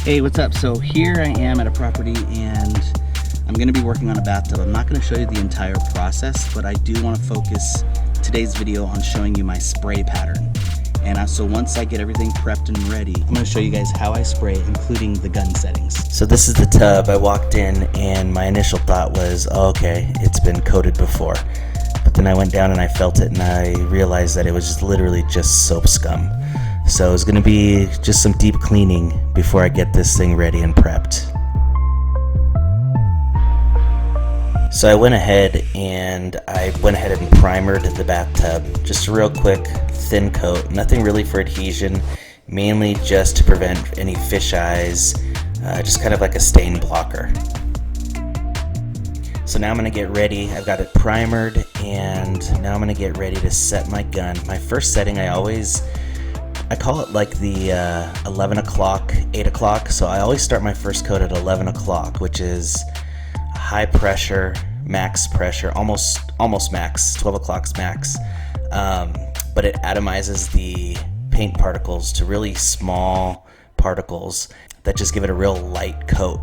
Hey, what's up? So here I am at a property and I'm going to be working on a bathtub. I'm not going to show you the entire process, but I do want to focus today's video on showing you my spray pattern. And so once I get everything prepped and ready, I'm going to show you guys how I spray, including the gun settings. So this is the tub. I walked in and my initial thought was, oh, okay, it's been coated before. But then I went down and I felt it and I realized that it was just literally just soap scum. So it's going to be just some deep cleaning before I get this thing ready and prepped. So I went ahead and primered the bathtub. Just a real quick thin coat, nothing really for adhesion, mainly just to prevent any fish eyes, just kind of like a stain blocker. So now I'm going to get ready. I've got it primered and now I'm going to get ready to set my gun. My first setting I call it like the 11 o'clock, 8 o'clock. So I always start my first coat at 11 o'clock, which is high pressure, max pressure, almost max, 12 o'clock's max. But it atomizes the paint particles to really small particles that just give it a real light coat.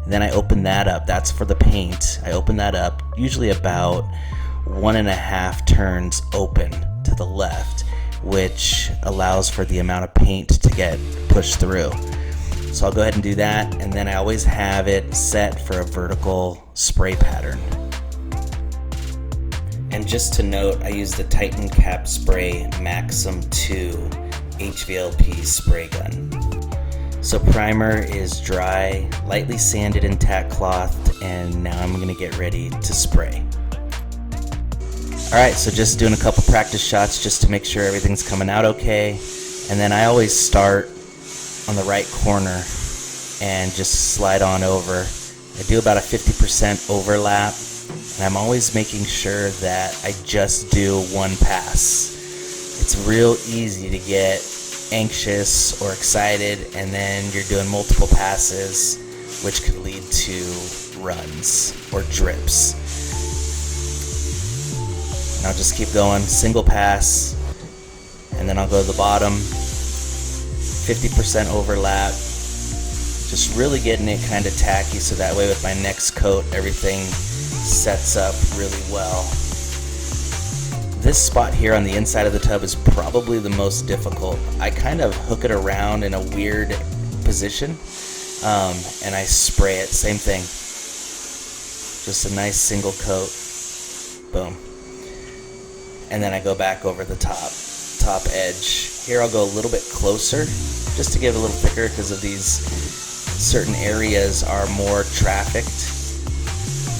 And then I open that up. That's for the paint. I open that up usually about 1.5 turns open to the left, which allows for the amount of paint to get pushed through. So I'll go ahead and do that, and then I always have it set for a vertical spray pattern. And just to note, I use the Titan Capspray Maxum 2 HVLP spray gun. So primer is dry, lightly sanded and tack clothed, and now I'm gonna get ready to spray. Alright, so just doing a couple practice shots just to make sure everything's coming out okay. And then I always start on the right corner and just slide on over. I do about a 50% overlap, and I'm always making sure that I just do one pass. It's real easy to get anxious or excited, and then you're doing multiple passes, which could lead to runs or drips. And I'll just keep going, single pass, and then I'll go to the bottom, 50% overlap, just really getting it kind of tacky so that way with my next coat everything sets up really well. This spot here on the inside of the tub is probably the most difficult. I kind of hook it around in a weird position, and I spray it, same thing, just a nice single coat, boom. And then I go back over the top edge. Here I'll go a little bit closer just to get a little thicker because of these certain areas are more trafficked.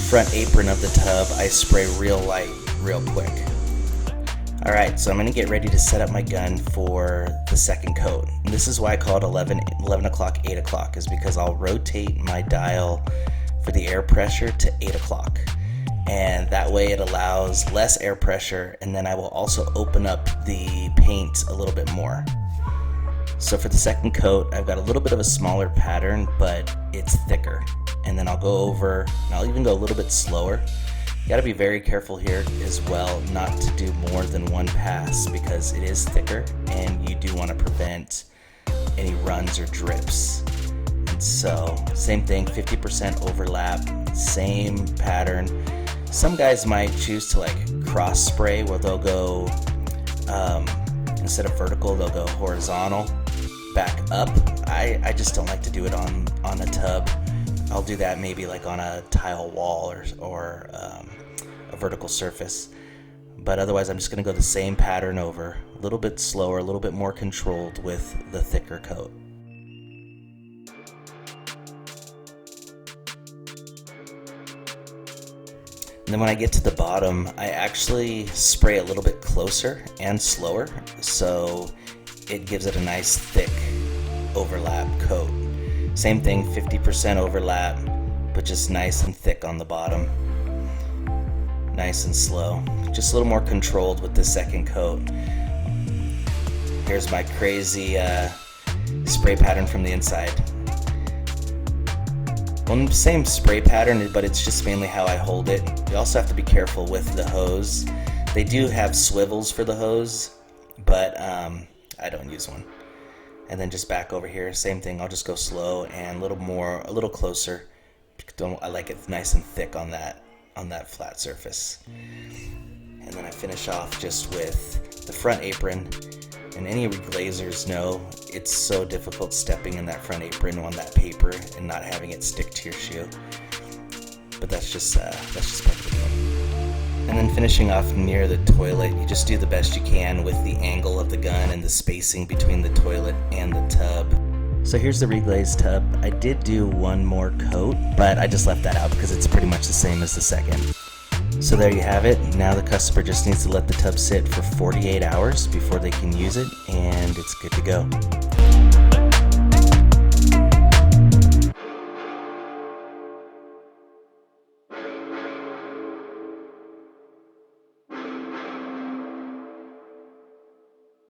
Front apron of the tub I spray real light, real quick. Alright, so I'm going to get ready to set up my gun for the second coat. And this is why I call it 11 o'clock, 8 o'clock, is because I'll rotate my dial for the air pressure to 8 o'clock. And that way it allows less air pressure, and then I will also open up the paint a little bit more. So for the second coat, I've got a little bit of a smaller pattern, but it's thicker. And then I'll go over, and I'll even go a little bit slower. You gotta be very careful here as well not to do more than one pass because it is thicker and you do want to prevent any runs or drips. And so, same thing, 50% overlap, same pattern. Some guys might choose to like cross spray where they'll go, instead of vertical, they'll go horizontal, back up. I just don't like to do it on a tub. I'll do that maybe like on a tile wall or a vertical surface. But otherwise I'm just going to go the same pattern over, a little bit slower, a little bit more controlled with the thicker coat. And then when I get to the bottom, I actually spray a little bit closer and slower, so it gives it a nice thick overlap coat. Same thing, 50% overlap, but just nice and thick on the bottom. Nice and slow. Just a little more controlled with the second coat. Here's my crazy spray pattern from the inside. Well, same spray pattern, but it's just mainly how I hold it. You also have to be careful with the hose. They do have swivels for the hose, but I don't use one. And then just back over here, same thing. I'll just go slow and a little closer. I like it nice and thick on that flat surface. And then I finish off just with the front apron. And any reglazers know it's so difficult stepping in that front apron on that paper and not having it stick to your shoe. But that's just part of the game. And then finishing off near the toilet, you just do the best you can with the angle of the gun and the spacing between the toilet and the tub. So here's the reglaze tub. I did do one more coat, but I just left that out because it's pretty much the same as the second. So there you have it. Now the customer just needs to let the tub sit for 48 hours before they can use it, and it's good to go.